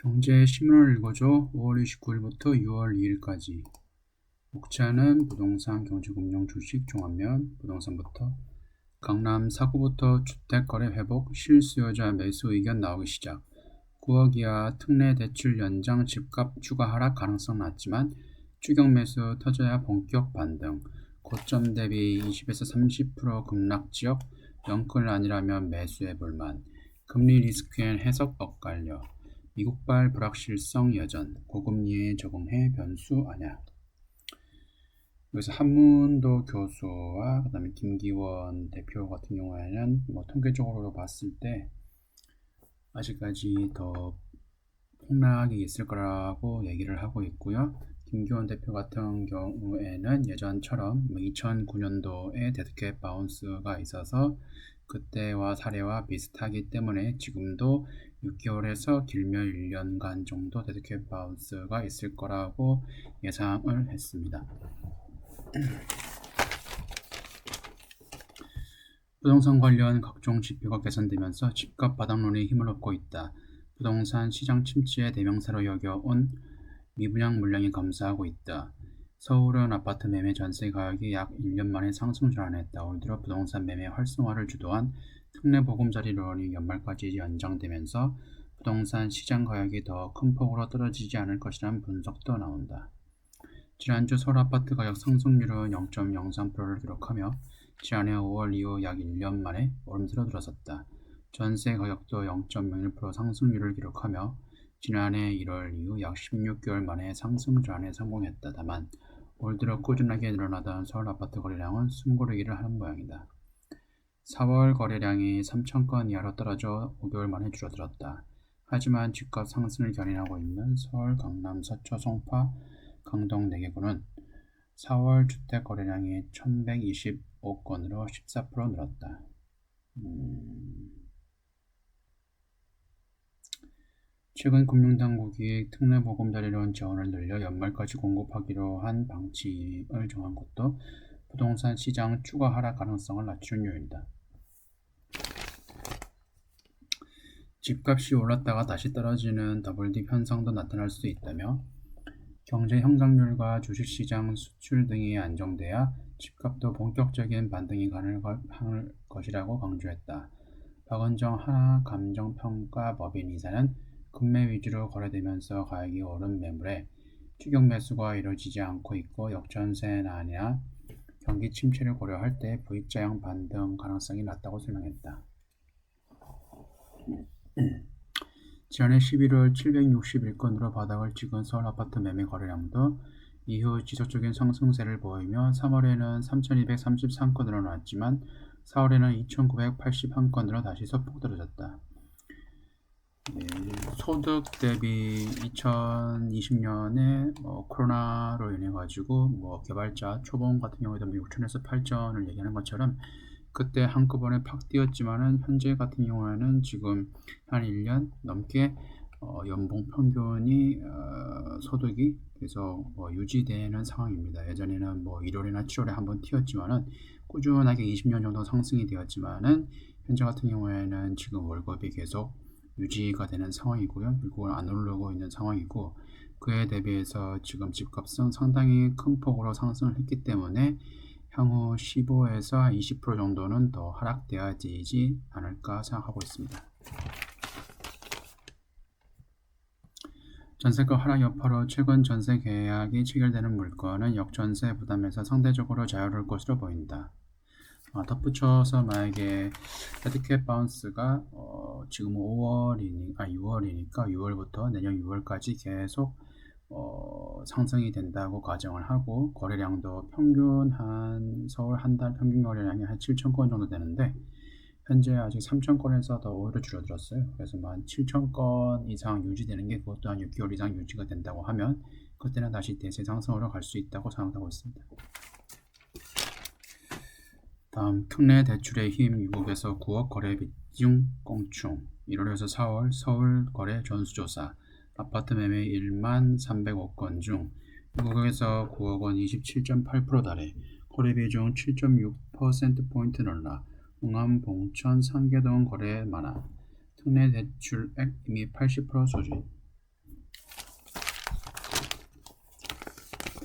경제 신문을 읽어줘. 5월 29일부터 6월 2일까지. 목차는 부동산, 경제금융, 주식, 종합면, 부동산부터. 강남 4구부터 주택거래 회복, 실수요자 매수 의견 나오기 시작. 9억 이하 특례 대출 연장, 집값 추가 하락 가능성 낮지만 추격 매수 터져야 본격 반등. 고점 대비 20에서 30% 급락 지역, 영끌 아니라면 매수해 볼만. 금리 리스크엔 해석 엇갈려. 미국발 불확실성 여전, 고금리에 적응해 변수 아냐. 여기서 한문도 교수와 그다음에 김기원 대표 같은 경우에는 통계적으로 봤을 때 아직까지 더 폭락이 있을 거라고 얘기를 하고 있고요. 김기원 대표 같은 경우에는 예전처럼 2009년도에 데드캣 바운스가 있어서 그때와 사례와 비슷하기 때문에 지금도 6개월에서 길면 1년간 정도 데드캣 바운스가 있을 거라고 예상을 했습니다. 부동산 관련 각종 지표가 개선되면서 집값 바닥론이 힘을 얻고 있다. 부동산 시장 침체의 대명사로 여겨온 미분양 물량이 감소하고 있다. 서울은 아파트 매매 전세 가격이 약 1년 만에 상승 전환했다. 올 들어 부동산 매매 활성화를 주도한 특례 보금자리론이 연말까지 연장되면서 부동산 시장 가격이 더 큰 폭으로 떨어지지 않을 것이라는 분석도 나온다. 지난주 서울 아파트 가격 상승률은 0.03%를 기록하며 지난해 5월 이후 약 1년 만에 오름세로 들어섰다. 전세 가격도 0.01% 상승률을 기록하며 지난해 1월 이후 약 16개월 만에 상승 전환에 성공했다. 다만 올 들어 꾸준하게 늘어나던 서울 아파트 거래량은 숨고르기를 하는 모양이다. 4월 거래량이 3,000건 이하로 떨어져 5개월 만에 줄어들었다. 하지만 집값 상승을 견인하고 있는 서울, 강남, 서초, 송파, 강동 4개구는 4월 주택 거래량이 1,125건으로 14% 늘었다. 최근 금융당국이 특례 보금자리론 재원을 늘려 연말까지 공급하기로 한 방침을 정한 것도 부동산 시장 추가 하락 가능성을 낮추는 요인이다. 집값이 올랐다가 다시 떨어지는 더블딥 현상도 나타날 수 있다며 경제 성장률과 주식시장 수출 등이 안정돼야 집값도 본격적인 반등이 가능할 것이라고 강조했다. 박은정 하나감정평가법인 이사는 금매 위주로 거래되면서 가격이 오른 매물에 추격 매수가 이루어지지 않고 있고 역전세나 아니라 경기 침체를 고려할 때 V자형 반등 가능성이 낮다고 설명했다. 지난해 11월 761건으로 바닥을 찍은 서울 아파트 매매 거래량도 이후 지속적인 상승세를 보이며 3월에는 3,233건으로 나왔지만 4월에는 2,981건으로 다시 소폭 떨어졌다. 소득 대비 2020년에 코로나로 인해 가지고 개발자 초봉 같은 경우에도 6천에서 8천을 얘기하는 것처럼 그때 한꺼번에 팍 뛰었지만은 현재 같은 경우에는 지금 한 1년 넘게 연봉 평균이 소득이 계속 유지되는 상황입니다. 예전에는 1월이나 7월에 한번 튀었지만은 꾸준하게 20년 정도 상승이 되었지만은 현재 같은 경우에는 지금 월급이 계속 유지가 되는 상황이고요. 그리고 안 오르고 있는 상황이고 그에 대비해서 지금 집값은 상당히 큰 폭으로 상승을 했기 때문에 향후 15에서 20% 정도는 더 하락되어지지 않을까 생각하고 있습니다. 전세가 하락 여파로 최근 전세 계약이 체결되는 물건은 역전세 부담에서 상대적으로 자유로울 것으로 보인다. 덧붙여서 만약에 데드캣 바운스가 지금 6월이니까 6월부터 내년 6월까지 계속 상승이 된다고 가정을 하고 거래량도 평균 한 서울 한 달 평균 거래량이 한 7,000건 정도 되는데 현재 아직 3,000건에서 더 오히려 줄어들었어요. 그래서 한 7,000건 이상 유지되는 게 그것도 한 6개월 이상 유지가 된다고 하면 그때는 다시 대세 상승으로 갈 수 있다고 생각하고 있습니다. 다음 특례 대출의 힘 미국에서 9억 거래 비중 껑충 1월에서 4월 서울 거래 전수조사 아파트 매매 1만 305건 중 미국에서 9억 원 27.8% 달해 거래 비중 7.6%포인트 늘어나 홍암, 봉천, 상계동 거래 많아 특례 대출액 이미 80% 소진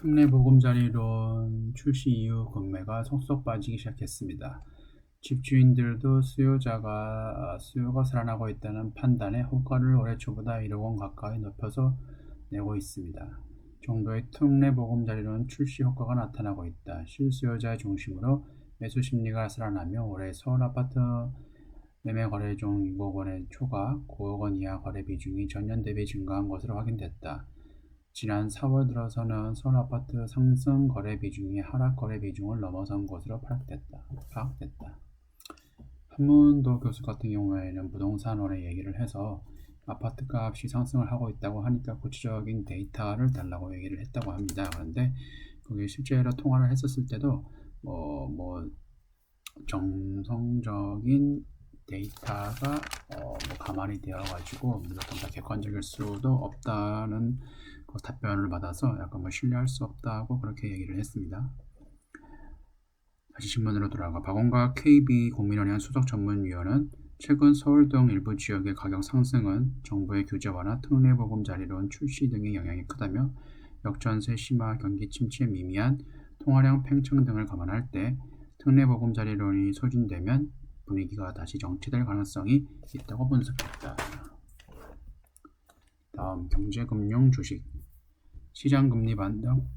특례보금자리론 출시 이후 금매가 속속 빠지기 시작했습니다. 집주인들도 수요가 살아나고 있다는 판단에 호가를 올해 초보다 1억 원 가까이 높여서 내고 있습니다. 정부의 특례보금자리론 출시 효과가 나타나고 있다. 실수요자의 중심으로 매수 심리가 살아나며 올해 서울 아파트 매매 거래 중 6억 원의 초과 9억 원 이하 거래 비중이 전년 대비 증가한 것으로 확인됐다. 지난 4월 들어서는 서울 아파트 상승 거래 비중이 하락 거래 비중을 넘어선 것으로 파악됐다. 한문도 교수 같은 경우에는 부동산원에 얘기를 해서 아파트 값이 상승을 하고 있다고 하니까 구체적인 데이터를 달라고 얘기를 했다고 합니다. 그런데 그게 실제로 통화를 했었을 때도 정성적인 데이터가 가만히 되어가지고 무조건 다 객관적일 수도 없다는 답변을 받아서 약간 신뢰할 수 없다고 그렇게 얘기를 했습니다. 다시 신문으로 돌아가 박원각 KB 국민은행 수석전문위원은 최근 서울 등 일부 지역의 가격 상승은 정부의 규제 완화, 특례보금자리론 출시 등의 영향이 크다며 역전세 심화, 경기 침체 미미한 통화량 팽창 등을 감안할 때 특례보금자리론이 소진되면 분위기가 다시 정체될 가능성이 있다고 분석했다. 다음 경제금융 주식 시장금리 반등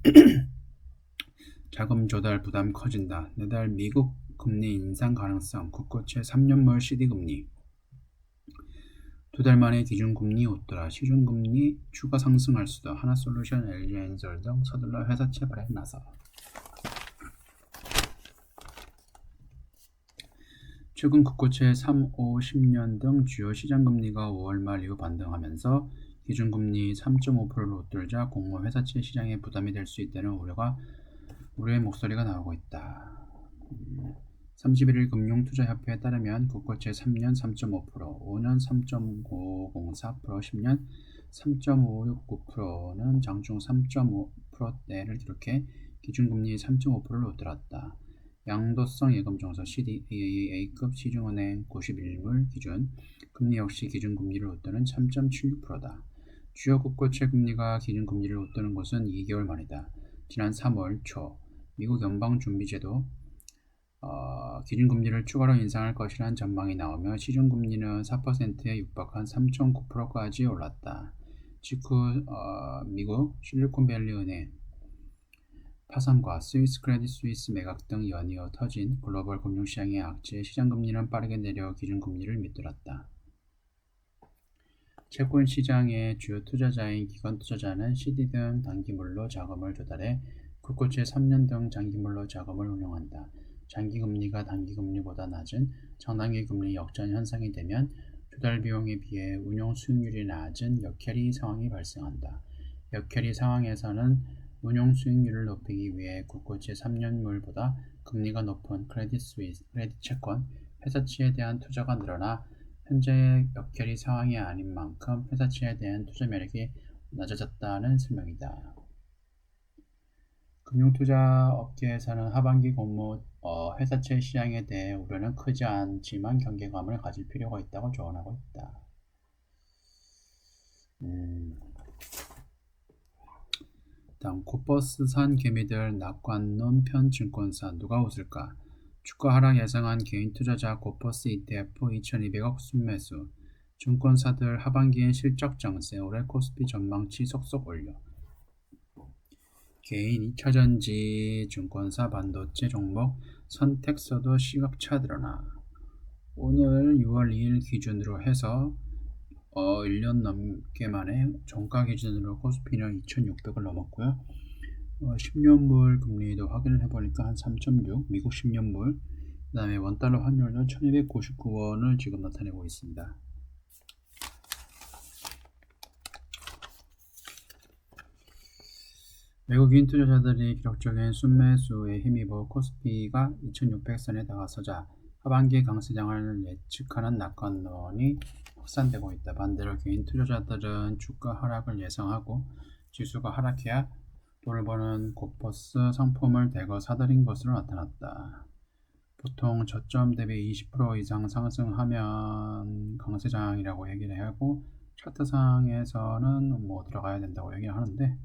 자금 조달 부담 커진다. 내달 미국 금리 인상 가능성 국고채 3년물 CD금리 두 달 만에 기준금리 웃돌아 시중금리 추가 상승할 수도 하나솔루션, LG엔솔 등 서둘러 회사채 발행 나서 최근 국고채 3, 5, 10년 등 주요 시장금리가 5월 말 이후 반등하면서 기준금리 3.5%를 웃돌자 공모 회사채 시장에 부담이 될 수 있다는 우려의 목소리가 나오고 있다. 31일 금융투자협회에 따르면 국고채 3년 3.5%, 5년 3.504%, 10년 3.569%는 장중 3.5%대를 기록해 기준금리 3.5%를 웃돌았다. 양도성 예금정서 CDAA급 시중은행 91물 기준 금리 역시 기준금리를 웃도는 3.76%다. 주요 국고채 금리가 기준금리를 웃도는 것은 2개월 만이다. 지난 3월 초 미국 연방준비제도 기준금리를 추가로 인상할 것이라는 전망이 나오며 시중금리는 4%에 육박한 3.9%까지 올랐다. 직후 미국 실리콘밸리 은행 파산과 스위스 크레딧 스위스 매각 등 연이어 터진 글로벌 금융시장의 악재 시장금리는 빠르게 내려 기준금리를 밑돌았다. 채권시장의 주요 투자자인 기관투자자는 CD 등 단기물로 자금을 조달해 국고채 3년 등 장기물로 자금을 운용한다. 장기금리가 단기금리보다 낮은 장단기 금리 역전 현상이 되면 조달 비용에 비해 운용 수익률이 낮은 역캐리 상황이 발생한다. 역캐리 상황에서는 운용 수익률을 높이기 위해 국고채 3년물보다 금리가 높은 크레딧 채권, 회사채에 대한 투자가 늘어나 현재의 역캐리 상황이 아닌 만큼 회사채에 대한 투자 매력이 낮아졌다는 설명이다. 금융투자 업계에서는 하반기 공모 회사채 시장에 대해 우려는 크지 않지만 경계감을 가질 필요가 있다고 조언하고 있다. 다음 코퍼스산 개미들 낙관론 편증권사 누가 웃을까? 주가 하락 예상한 개인 투자자 코퍼스 ETF 2200억 순매수 증권사들 하반기엔 실적 장세 올해 코스피 전망치 속속 올려 개인 2차전지 증권사 반도체 종목 선택서도 시각차 드러나 오늘 6월 2일 기준으로 해서 1년 넘게 만에 종가 기준으로 코스피는 2600을 넘었고요. 10년물 금리도 확인을 해보니까 한 3.6 미국 10년물 그 다음에 원달러 환율도 1299원을 지금 나타내고 있습니다. 외국인 투자자들이 기록적인 순매수에 힘입어 코스피가 2600선에 다가서자 하반기 강세장을 예측하는 낙관론이 확산되고 있다. 반대로 개인 투자자들은 주가 하락을 예상하고 지수가 하락해야 돈을 버는 코퍼스 상품을 대거 사들인 것으로 나타났다. 보통 저점 대비 20% 이상 상승하면 강세장이라고 얘기를 하고 차트상에서는 들어가야 된다고 얘기를 하는데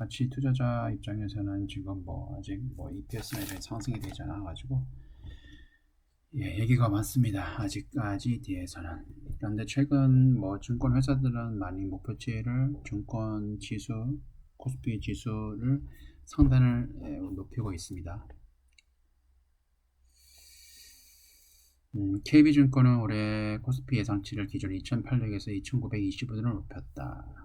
가치 투자자 입장에서는 지금 아직 EPS나 이런 상승이 되지 않아가지고 얘기가 많습니다. 아직까지 뒤에서는. 그런데 최근 증권 회사들은 많이 목표치를 증권 지수, 코스피 지수를 상단을 높이고 있습니다. KB증권은 올해 코스피 예상치를 기준 2,800에서 2,920원으로 높였다.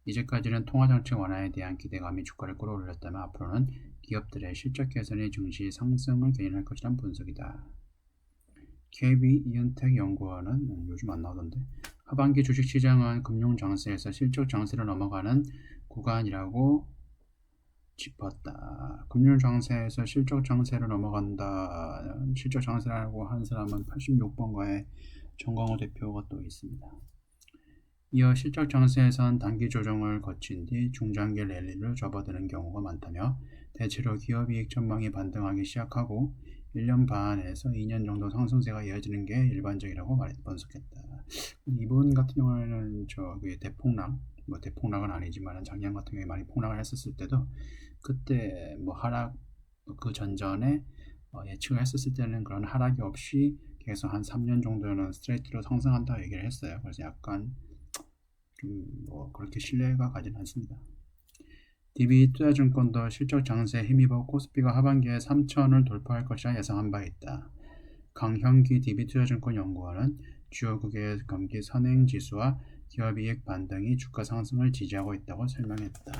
이제까지는 통화정책 완화에 대한 기대감이 주가를 끌어올렸다면 앞으로는 기업들의 실적 개선이 증시 상승을 견인할 것이란 분석이다. KB 이은택연구원은 요즘 안 나오던데 하반기 주식시장은 금융장세에서 실적 장세로 넘어가는 구간이라고 짚었다. 금융장세에서 실적 장세로 넘어간다. 실적 장세라고 한 사람은 86번가에 정광호 대표가 또 있습니다. 이어 실적 장세에선 단기 조정을 거친 뒤 중장기 랠리를 접어드는 경우가 많다며 대체로 기업이익 전망이 반등하기 시작하고 1년 반에서 2년 정도 상승세가 이어지는 게 일반적이라고 분석했다. 이번 같은 경우에는 대폭락, 대폭락은 아니지만 작년 같은 경우에 많이 폭락을 했었을 때도 그때 하락 그 전전에 예측을 했었을 때는 그런 하락이 없이 계속 한 3년 정도는 스트레이트로 상승한다 얘기를 했어요. 그래서 약간 그렇게 신뢰가 가진 않습니다. DB투자증권도 실적 장세에 힘입어 코스피가 하반기에 3,000을 돌파할 것이라 예상한 바 있다. 강형기 DB투자증권 연구원은 주요국의 경기 선행지수와 기업이익 반등이 주가 상승을 지지하고 있다고 설명했다.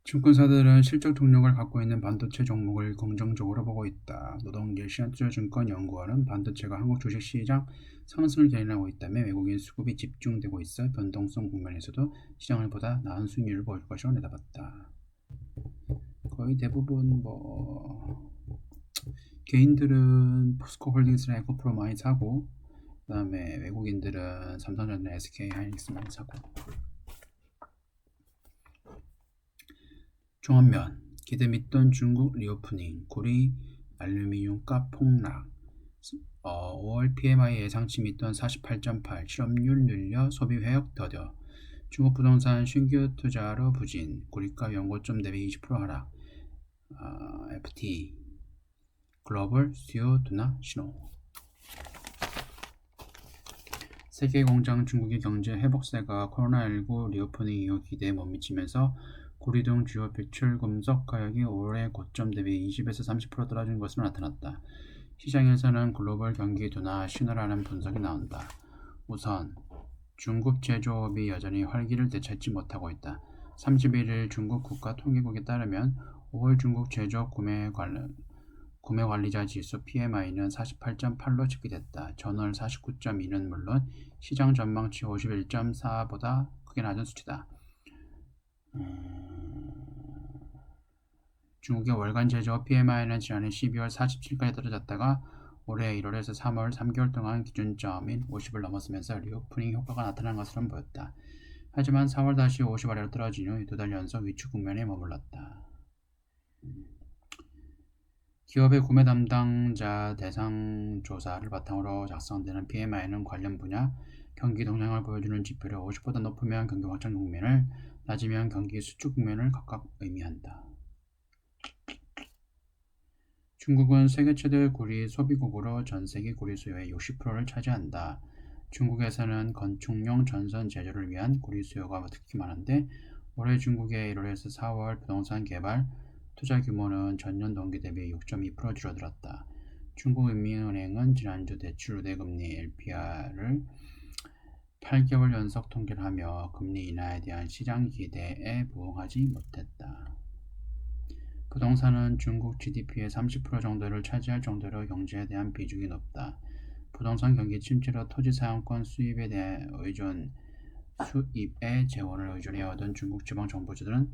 증권사들은 실적 동력을 갖고 있는 반도체 종목을 긍정적으로 보고 있다. 노동길 신한투자증권 연구원은 반도체가 한국 주식시장 상승을 견인하고 있다며 외국인 수급이 집중되고 있어 변동성 국면에서도 시장을 보다 나은 수익률을 보일 것이라고 내다봤다. 거의 대부분 개인들은 포스코홀딩스나 에코프로 많이 사고 그 다음에 외국인들은 삼성전자, SK하이닉스 많이 사고. 종합면 기대 믿던 중국 리오프닝, 구리 알루미늄가 폭락, 5월 PMI 예상치 믿던 48.8, 실업률 늘려 소비 회역 더뎌, 중국 부동산 신규 투자로 부진, 구리가 연고점 대비 20% 하락, FT 글로벌 수요 둔화 신호. 세계 공장 중국의 경제 회복세가 코로나19 리오프닝 이후 기대에 못 미치면서 구리 등 주요 배출 금속 가격이 올해 고점 대비 20에서 30% 떨어진 것으로 나타났다. 시장에서는 글로벌 경기 둔화 신호라는 분석이 나온다. 우선 중국 제조업이 여전히 활기를 되찾지 못하고 있다. 31일 중국 국가통계국에 따르면 5월 중국 제조업 구매관리자 지수 PMI는 48.8로 집계됐다. 전월 49.2는 물론 시장 전망치 51.4보다 크게 낮은 수치다. 중국의 월간 제조업 PMI는 지난해 12월 47까지 떨어졌다가 올해 1월에서 3월 3개월 동안 기준점인 50을 넘었으면서 리오프닝 효과가 나타난 것으로 보였다. 하지만 4월 다시 50 아래로 떨어진 후 2달 연속 위축 국면에 머물렀다. 기업의 구매 담당자 대상 조사를 바탕으로 작성되는 PMI는 관련 분야 경기 동향을 보여주는 지표를 50보다 높으면 경기 확장 국면을, 낮으면 경기 수축 국면을 각각 의미한다. 중국은 세계 최대 구리 소비국으로 전 세계 구리 수요의 60%를 차지한다. 중국에서는 건축용 전선 제조를 위한 구리 수요가 특히 많은데 올해 중국의 1월에서 4월 부동산 개발 투자 규모는 전년 동기 대비 6.2% 줄어들었다. 중국인민은행은 지난주 대출 우대금리 LPR을 8개월 연속 통계를 하며 금리 인하에 대한 시장 기대에 부응하지 못했다. 부동산은 중국 GDP의 30% 정도를 차지할 정도로 경제에 대한 비중이 높다. 부동산 경기 침체로 토지 사용권 수입에 재원을 의존해오던 중국 지방 정부들은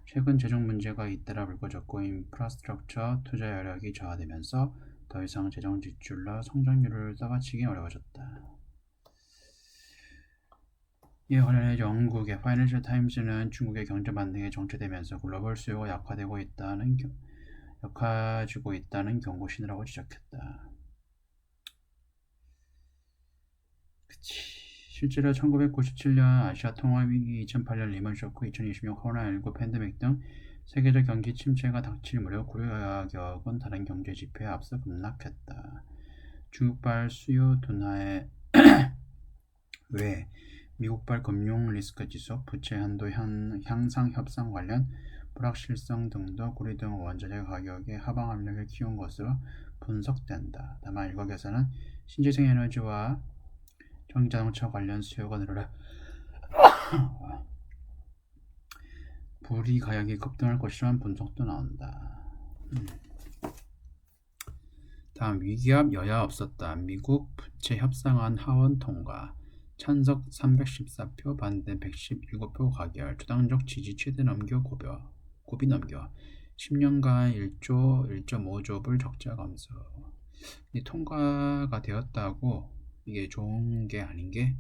최근 재정 문제가 잇따라 불거졌고 인프라스트럭처 투자 여력이 저하되면서 더 이상 재정 지출로 성장률을 떠받치기 어려워졌다. 이에 관련해 영국의 파이낸셜 타임스는 중국의 경제 반등에 정체되면서 글로벌 수요가 약화지고 있다는 경고 신호라고 지적했다. 그치. 실제로 1997년 아시아 통화위기, 2008년 리먼 쇼크, 2020년 코로나19 팬데믹 등 세계적 경기 침체가 닥칠 무렵 고려 가격은 다른 경제 지표에 앞서 급락했다. 중국발 수요 둔화에 외 미국발 금융 리스크 지수, 부채 한도 향상 협상 관련 불확실성 등도 구리 등 원자재 가격의 하방 압력을 키운 것으로 분석된다. 다만 일각에서는 신재생 에너지와 전기자동차 관련 수요가 늘어나 불이 가격이 급등할 것이라는 분석도 나온다. 다음 위기압 여야 없었다. 미국 부채 협상안 하원 통과. 찬석 314표, 반대 117표 가결. 주당적 지지 최대 넘겨 고비 넘겨. 10년간 1조, 1.5조 불 적자 감소. 이 통과가 되었다고 이게 좋은 게 아닌 게,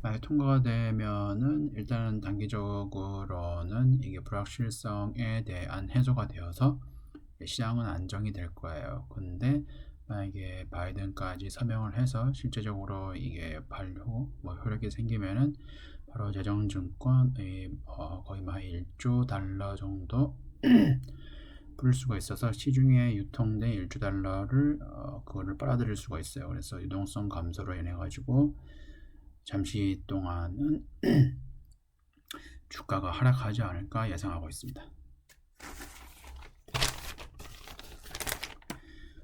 만약 통과가 되면은 일단은 단기적으로는 이게 불확실성에 대한 해소가 되어서 시장은 안정이 될 거예요. 근데 만약에 바이든까지 서명을 해서 실제적으로 이게 효력이 생기면은 바로 재정증권의 거의 1조 달러 정도 부를 수가 있어서 시중에 유통된 1조 달러를 그거를 빨아들일 수가 있어요. 그래서 유동성 감소로 인해 가지고 잠시 동안은 주가가 하락하지 않을까 예상하고 있습니다.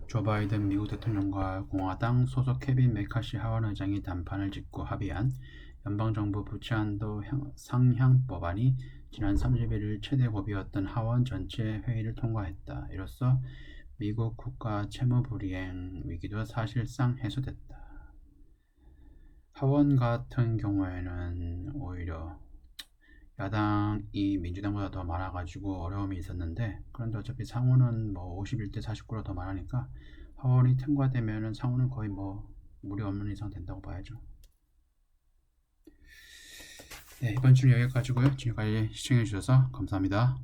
조 바이든 미국 대통령과 공화당 소속 케빈 메카시 하원 의장이 담판을 짓고 합의한 연방정부 부채 한도 상향 법안이 지난 31일 최대 고비였던 하원 전체 회의를 통과했다. 이로써 미국 국가 채무 불이행 위기도 사실상 해소됐다. 하원 같은 경우에는 오히려 야당이 민주당보다 더 많아가지고 어려움이 있었는데, 그런데 어차피 상원은 51대 49로 더 많으니까 하원이 통과되면은 상원은 거의 무리 없는 이상 된다고 봐야죠. 네, 이번 주는 여기까지고요. 지금까지 시청해주셔서 감사합니다.